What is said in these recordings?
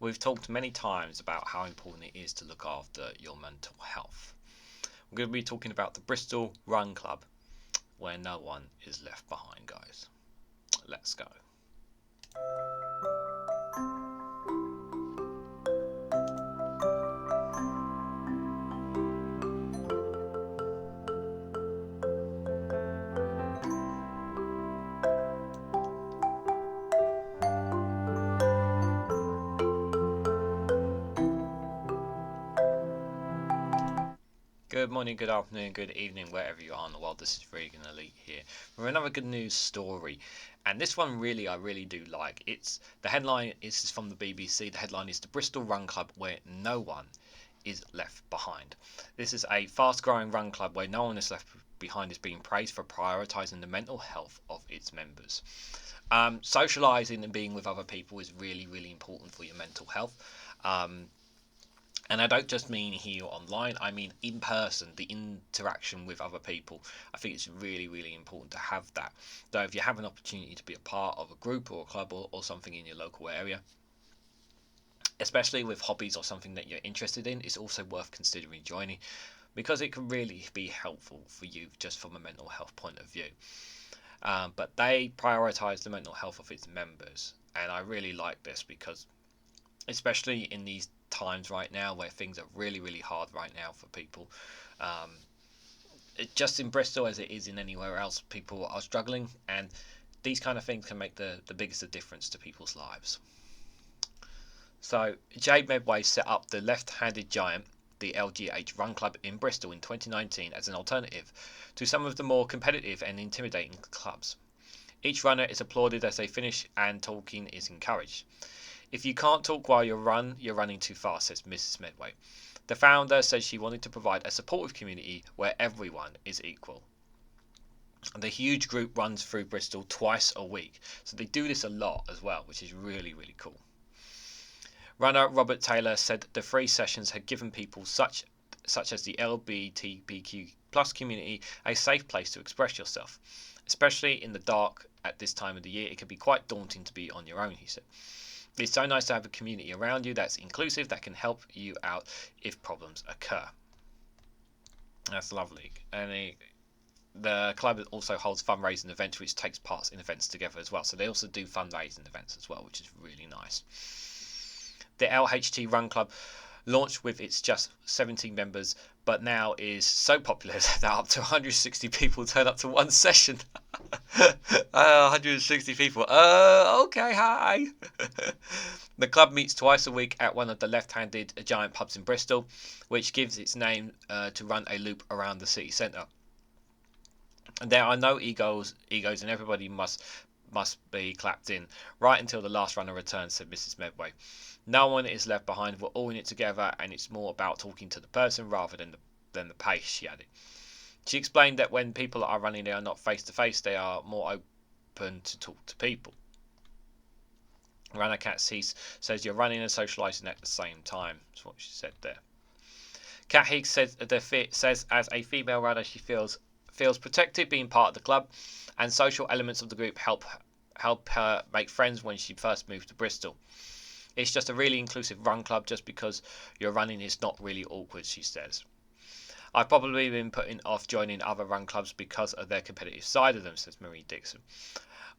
We've talked many times about how important it is to look after your mental health. We're going to be talking about the Bristol Run Club, where no one is left behind, guys. Let's go. Good morning, good afternoon, good evening, wherever you are in the world. This is Regan Elite here with another good news story. And this one I really do like. It's the headline is from the BBC. The headline is The Bristol Run Club Where No One is Left Behind. This is a fast growing run club where no one is left behind is being praised for prioritising the mental health of its members. Socialising and being with other people is really, really important for your mental health. And I don't just mean here online, I mean in person, the interaction with other people. I think it's really, really important to have that. So if you have an opportunity to be a part of a group or a club or something in your local area, especially with hobbies or something that you're interested in, it's also worth considering joining because it can really be helpful for you just from a mental health point of view. But they prioritise the mental health of its members, and I really like this because, especially in these times right now where things are really, really hard right now for people, just in Bristol as it is in anywhere else, people are struggling, and these kind of things can make the biggest difference to people's lives. So Jade Medway set up the left-handed giant, the LGH Run Club in Bristol in 2019 as an alternative to some of the more competitive and intimidating clubs. Each runner is applauded as they finish and talking is encouraged. If you can't talk while you run, you're running too fast, says Mrs. Medway. The founder says she wanted to provide a supportive community where everyone is equal. The huge group runs through Bristol twice a week, so they do this a lot as well, which is really, really cool. Runner Robert Taylor said the 3 sessions had given people such as the LGBTQ plus community a safe place to express yourself. Especially in the dark at this time of the year, it can be quite daunting to be on your own, he said. It's so nice to have a community around you that's inclusive, that can help you out if problems occur. That's lovely. And the club also holds fundraising events, which takes part in events together as well. So they also do fundraising events as well, which is really nice. The LHT Run Club launched with its just 17 members, but now is so popular that up to 160 people turn up to one session. 160 people. Okay, hi. The club meets twice a week at one of the left-handed giant pubs in Bristol, which gives its name to run a loop around the city centre. And there are no egos, and everybody must be clapped in right until the last runner returns, said Mrs. Medway. No one is left behind. We're all in it together, and it's more about talking to the person rather than the pace, she added. She explained that when people are running, they are not face to face, they are more open to talk to people. Runner Kat Heath says you're running and socialising at the same time. That's what she said there. Kat Heath says as a female runner she feels protected being part of the club, and social elements of the group help her make friends when she first moved to Bristol. It's just a really inclusive run club. Just because you're running is not really awkward, she says. I've probably been putting off joining other run clubs because of their competitive side of them, says Marie Dixon.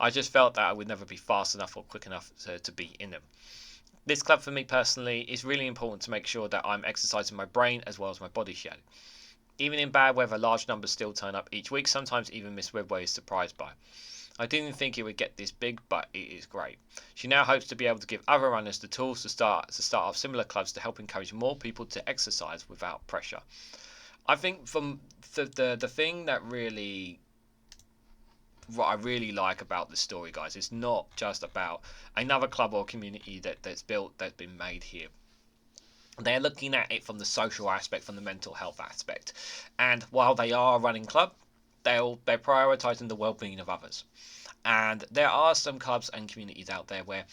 I just felt that I would never be fast enough or quick enough to be in them. This club for me personally is really important to make sure that I'm exercising my brain as well as my body, she added. Even in bad weather, large numbers still turn up each week, sometimes even Miss Medway is surprised by. I didn't think it would get this big, but it is great. She now hopes to be able to give other runners the tools to start off similar clubs to help encourage more people to exercise without pressure. I think from the thing that what I really like about this story, guys, it's not just about another club or community that's been made here. They're looking at it from the social aspect, from the mental health aspect, and while they are a running club, they're prioritising the well-being of others. And there are some clubs and communities out there where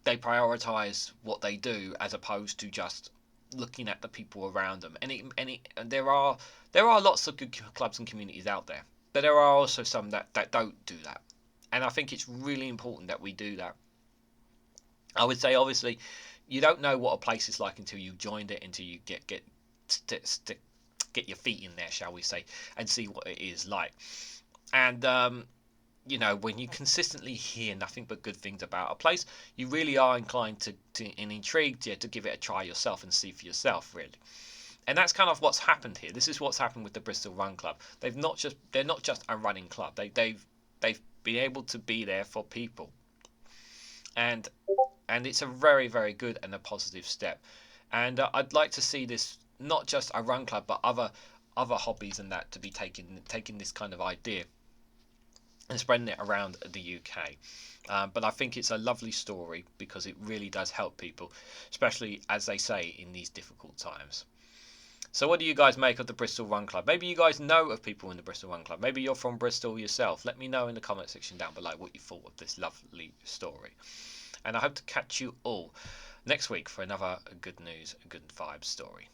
they prioritise what they do as opposed to just looking at the people around them. And there are lots of good clubs and communities out there, but there are also some that don't do that. And I think it's really important that we do that. I would say, obviously, you don't know what a place is like until you joined it, until you get your feet in there, shall we say, and see what it is like. And when you consistently hear nothing but good things about a place, you really are inclined and intrigued, to give it a try yourself and see for yourself, really. And that's kind of what's happened here. This is what's happened with the Bristol Run Club. They're not just a running club. They've been able to be there for people, and it's a very, very good and a positive step. And I'd like to see this not just a run club, but other hobbies and that to be taking this kind of idea and spreading it around the UK. But I think it's a lovely story because it really does help people, especially, as they say, in these difficult times. So what do you guys make of the Bristol Run Club? Maybe you guys know of people in the Bristol Run Club. Maybe you're from Bristol yourself. Let me know in the comment section down below what you thought of this lovely story. And I hope to catch you all next week for another good news, good vibes story.